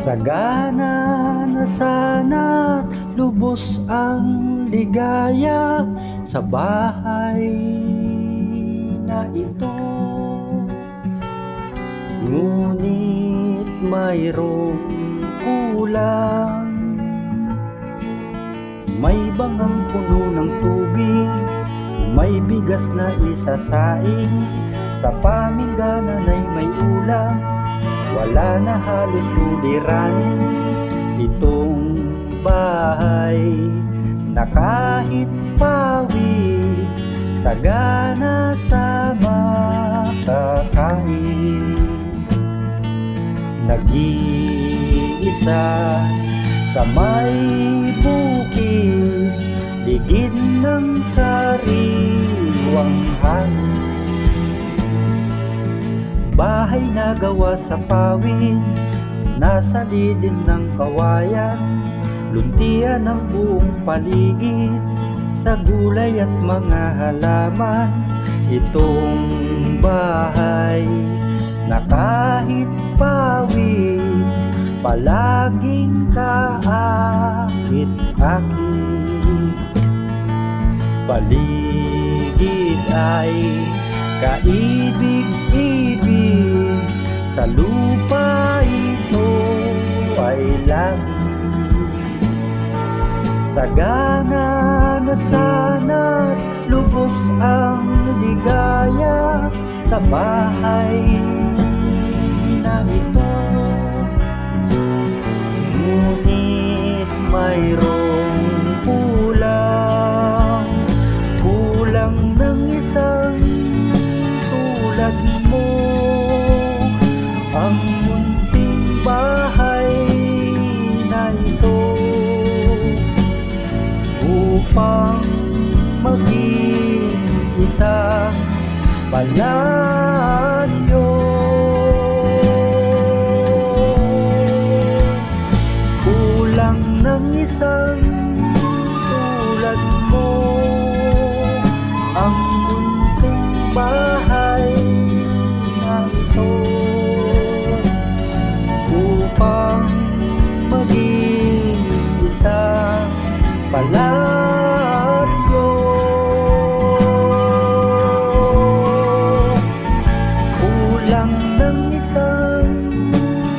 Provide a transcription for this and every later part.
Sagana na sana lubos ang ligaya sa bahay na ito. Ngunit mayroong kulang. May bangang puno ng tubig, may bigas na isasaing, sa pamingganan ay may ulam. Wala na halos suliranin itong bahay, na kahit pawi sagana sa makakain. Nag-iisa sa may bukid, ligid ng sariwang hangin. Bahay na gawa sa pawid, nasa lilim ng kawayan, luntian ang buong paligid, sa gulay at mga halaman. Itong bahay na kahit pawid, palaging kaakit-akit. Paligid ay kaibig-ibig, sa lupa ito ay langit. Sagana na sana't lubos ang ligaya sa bahay na ito. Ngunit mayroong kulang, kulang ng isang tulad mo. Ang munting bahay na ito, upang maging isang palasyo. Kulang ng isang tulad mo, ang munting bahay na ito, upang maging isang palasyo. Kulang ng isang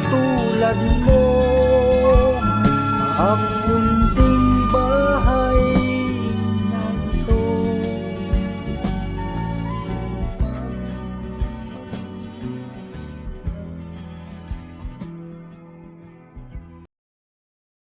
tulad mo, ang munting